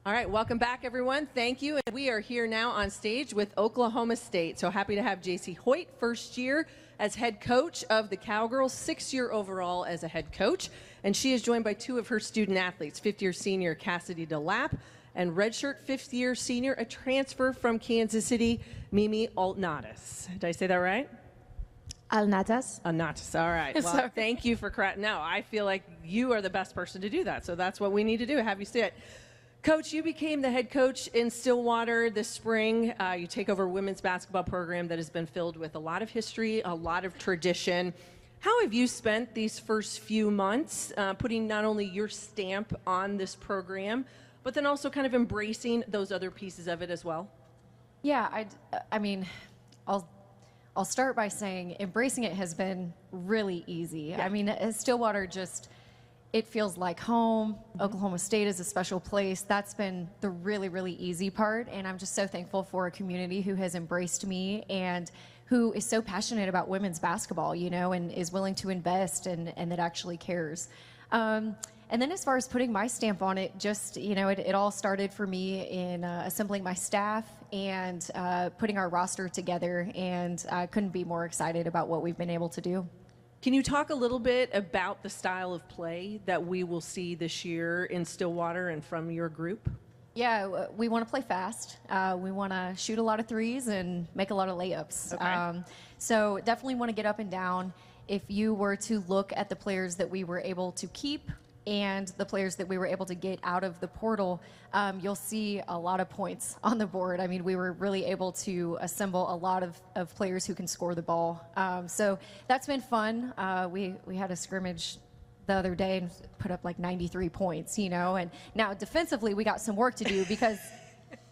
All right, welcome back, everyone. Thank you. And we are here now on stage with Oklahoma State. So happy to have JC Hoyt, first year as head coach of the Cowgirls, 6th year overall as a head coach. And she is joined by two of her student athletes, 5th-year senior Cassidy DeLapp and redshirt 5th-year senior, a transfer from Kansas City, Mimi Altnatas. Did I say that right? Alnatas. Alnatas, all right. Well, thank you for correct. No, I feel like you are the best person to do that. So that's what we need to do, have you say it. Coach, you became the head coach in Stillwater this spring. You take over a women's basketball program that has been filled with a lot of history, a lot of tradition. How have you spent these first few months putting not only your stamp on this program, but then also kind of embracing those other pieces of it as well? Yeah, I mean, I'll start by saying embracing it has been really easy. Yeah. I mean, Stillwater just, it feels like home. Oklahoma State is a special place. That's been the really, really easy part. And I'm just so thankful for a community who has embraced me and who is so passionate about women's basketball, you know, and is willing to invest and that actually cares. And then as far as putting my stamp on it, just, you know, it all started for me in assembling my staff and putting our roster together. And I couldn't be more excited about what we've been able to do. Can you talk a little bit about the style of play that we will see this year in Stillwater and from your group? Yeah, we want to play fast. We want to shoot a lot of threes and make a lot of layups. Okay. So definitely want to get up and down. If you were to look at the players that we were able to keep and the players that we were able to get out of the portal, you'll see a lot of points on the board. I mean, we were really able to assemble a lot of players who can score the ball. So that's been fun. We had a scrimmage the other day and put up like 93 points, you know, and now defensively we got some work to do because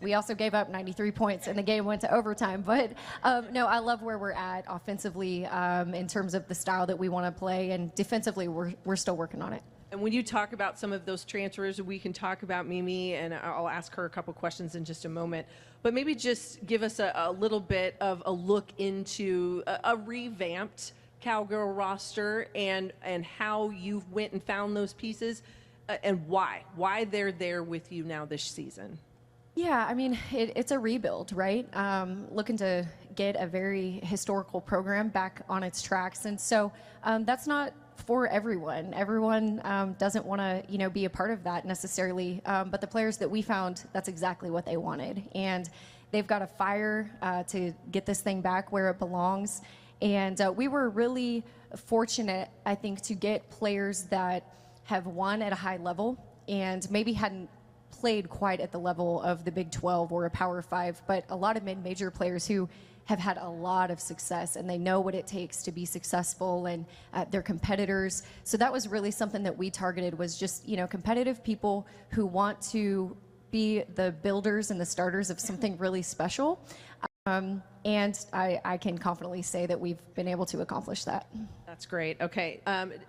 we also gave up 93 points and the game went to overtime. But no, I love where we're at offensively in terms of the style that we want to play, and defensively we're still working on it. And when you talk about some of those transfers, we can talk about Mimi, and I'll ask her a couple questions in just a moment. But maybe just give us a little bit of a look into a revamped Cowgirl roster and how you went and found those pieces and why they're there with you now this season. Yeah, I mean, it's a rebuild, right? Looking to get a very historical program back on its tracks. And so that's not for everyone. Everyone doesn't want to, you know, be a part of that necessarily. But the players that we found, that's exactly what they wanted. And they've got a fire to get this thing back where it belongs. And we were really fortunate, I think, to get players that have won at a high level and maybe hadn't played quite at the level of the Big 12 or a Power 5, but a lot of mid-major players who have had a lot of success and they know what it takes to be successful, and they're competitors. So that was really something that we targeted, was just, you know, competitive people who want to be the builders and the starters of something really special. And I can confidently say that we've been able to accomplish that. That's great. Okay,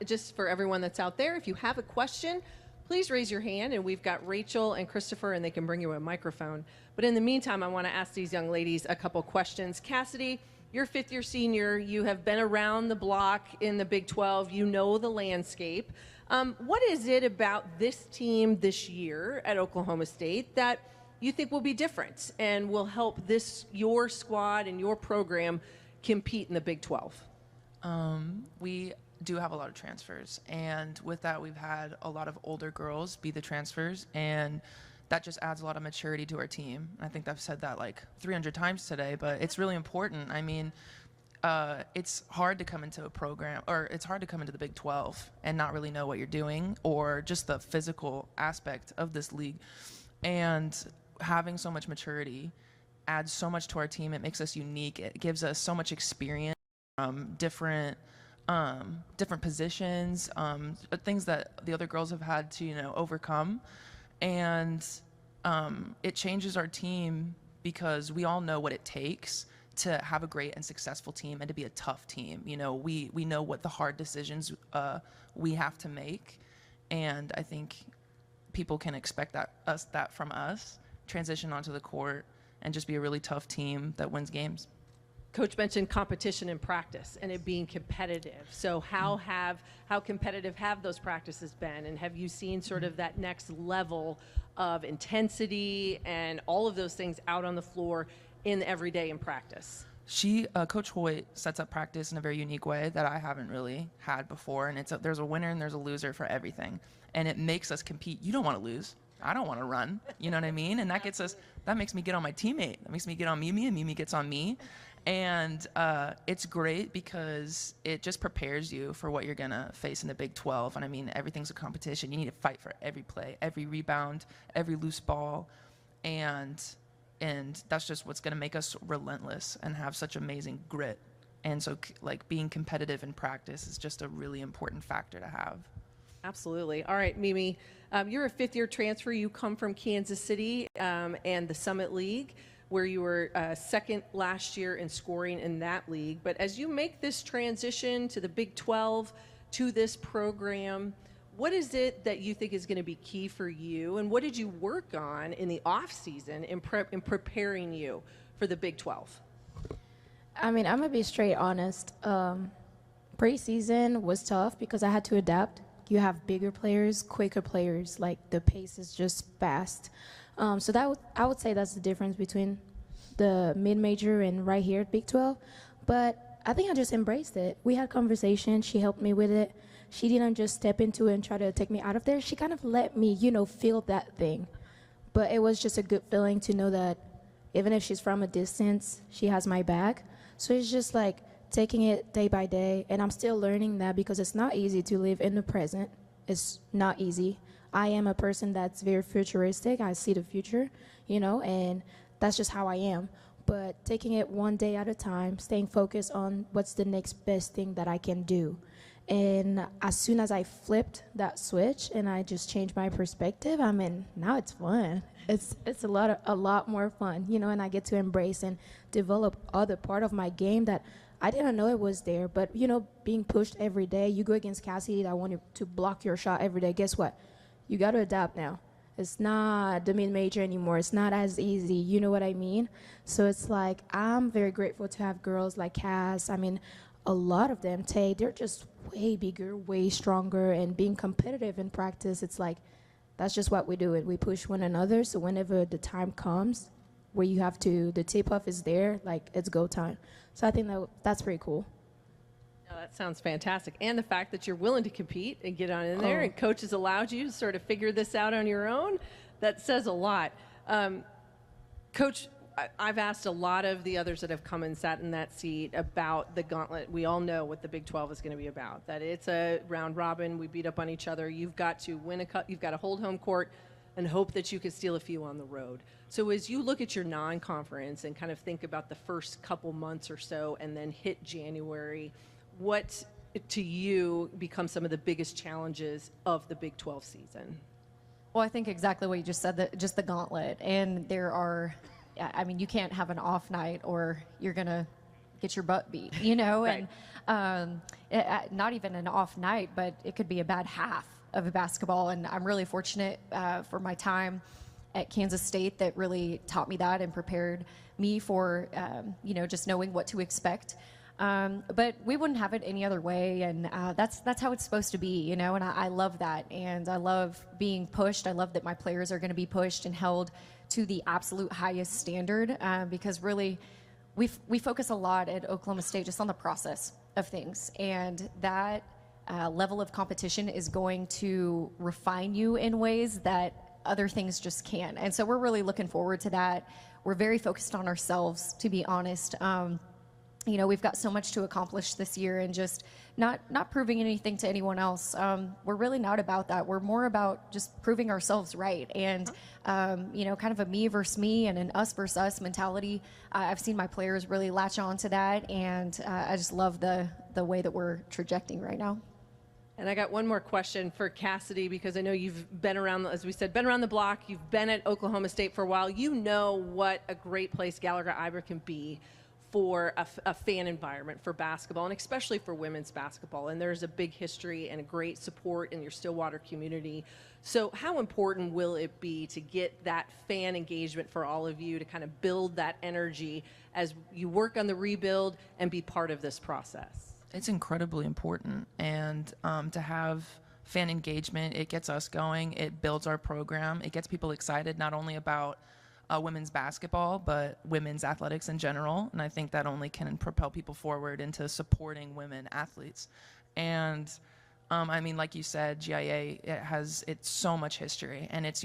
just for everyone that's out there, if you have a question, please raise your hand, and we've got Rachel and Christopher, and they can bring you a microphone. But in the meantime, I want to ask these young ladies a couple questions. Cassidy, you're 5th-year senior. You have been around the block in the Big 12. You know the landscape. What is it about this team this year at Oklahoma State that you think will be different and will help your squad and your program compete in the Big 12? We do have a lot of transfers, and with that we've had a lot of older girls be the transfers, and that just adds a lot of maturity to our team. I think I've said that like 300 times today, but it's really important. I mean, it's hard to come into a program, or it's hard to come into the Big 12 and not really know what you're doing, or just the physical aspect of this league. And having so much maturity adds so much to our team. It makes us unique. It gives us so much experience from different positions, things that the other girls have had to, you know, overcome. And it changes our team because we all know what it takes to have a great and successful team and to be a tough team. You know, we know what the hard decisions we have to make, and I think people can expect that from us, transition onto the court and just be a really tough team that wins games. Coach mentioned competition in practice and it being competitive. So how competitive have those practices been? And have you seen sort of that next level of intensity and all of those things out on the floor in every day in practice? Coach Hoyt sets up practice in a very unique way that I haven't really had before. And there's a winner and there's a loser for everything. And it makes us compete. You don't want to lose. I don't want to run. You know what I mean? And that makes me get on my teammate. That makes me get on Mimi, and Mimi gets on me. And it's great because it just prepares you for what you're going to face in the Big 12. And I mean, everything's a competition. You need to fight for every play, every rebound, every loose ball. And that's just what's going to make us relentless and have such amazing grit. And so like being competitive in practice is just a really important factor to have. Absolutely. All right, Mimi, you're a fifth-year transfer. You come from Kansas City and the Summit League, where you were second last year in scoring in that league. But as you make this transition to the Big 12, to this program, what is it that you think is going to be key for you? And what did you work on in the off season in preparing you for the Big 12? I mean, I'm going to be straight honest. Preseason was tough because I had to adapt. You have bigger players, quicker players. Like, the pace is just fast. So I would say that's the difference between the mid-major and right here at Big 12. But I think I just embraced it. We had conversation. She helped me with it. She didn't just step into it and try to take me out of there. She kind of let me, feel that thing. But it was just a good feeling to know that even if she's from a distance, she has my back. So it's just like taking it day by day. And I'm still learning that because it's not easy to live in the present. It's not easy. I am a person that's very futuristic. I see the future, and that's just how I am. But taking it one day at a time, staying focused on what's the next best thing that I can do. And as soon as I flipped that switch and I just changed my perspective, now it's fun. It's a lot more fun, and I get to embrace and develop other part of my game that I didn't know it was there. But, being pushed every day, you go against Cassidy that wanted to block your shot every day. Guess what? You got to adapt now. It's not the mid-major anymore. It's not as easy. You know what I mean? So it's like I'm very grateful to have girls like Cass. A lot of them, Tay, they're just way bigger, way stronger, and being competitive in practice, it's like that's just what we do. We push one another. So whenever the time comes where you have to, the tip-off is there, like it's go time. So I think that's pretty cool. No, that sounds fantastic. And the fact that you're willing to compete and get on in there and coaches allowed you to sort of figure this out on your own, that says a lot. Coach, I've asked a lot of the others that have come and sat in that seat about the gauntlet. We all know what the Big 12 is going to be about, that it's a round robin. We beat up on each other. You've got to win a cup. You've got to hold home court and hope that you can steal a few on the road. So as you look at your non-conference and kind of think about the first couple months or so and then hit January, what to you become some of the biggest challenges of the Big 12 season? Well, I think exactly what you just said, just the gauntlet. And there are, you can't have an off night or you're going to get your butt beat, Right. And not even an off night, but it could be a bad half of basketball. And I'm really fortunate for my time at Kansas State that really taught me that and prepared me for, just knowing what to expect. But we wouldn't have it any other way, and that's how it's supposed to be, and I love that, and I love being pushed. I love that my players are going to be pushed and held to the absolute highest standard, because really we focus a lot at Oklahoma State just on the process of things, and that level of competition is going to refine you in ways that other things just can't, and so we're really looking forward to that. We're very focused on ourselves, to be honest. We've got so much to accomplish this year and just not proving anything to anyone else. We're really not about that. We're more about just proving ourselves right and, kind of a me versus me and an us versus us mentality. I've seen my players really latch on to that, and I just love the way that we're trajecting right now. And I got one more question for Cassidy, because I know you've been around, as we said, been around the block. You've been at Oklahoma State for a while. You know what a great place Gallagher-Iber can be for a fan environment for basketball, and especially for women's basketball. And there's a big history and a great support in your Stillwater community. So how important will it be to get that fan engagement for all of you to kind of build that energy as you work on the rebuild and be part of this process? It's incredibly important, and to have fan engagement, it gets us going, it builds our program, it gets people excited not only about women's basketball, but women's athletics in general. And I think that only can propel people forward into supporting women athletes. And I mean, like you said, GIA, it's so much history, and it's,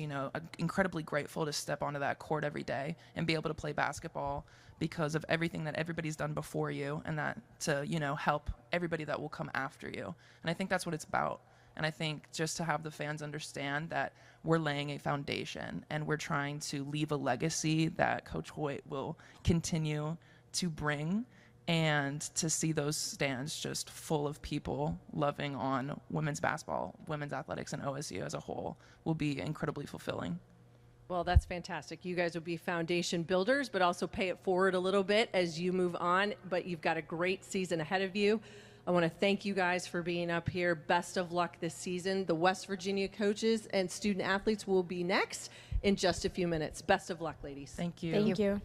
incredibly grateful to step onto that court every day and be able to play basketball because of everything that everybody's done before you, and that to, help everybody that will come after you. And I think that's what it's about. And I think just to have the fans understand that we're laying a foundation and we're trying to leave a legacy that Coach Hoyt will continue to bring, and to see those stands just full of people loving on women's basketball, women's athletics, and OSU as a whole will be incredibly fulfilling. Well, that's fantastic. You guys will be foundation builders, but also pay it forward a little bit as you move on. But you've got a great season ahead of you. I want to thank you guys for being up here. Best of luck this season. The West Virginia coaches and student athletes will be next in just a few minutes. Best of luck, ladies. Thank you. Thank you.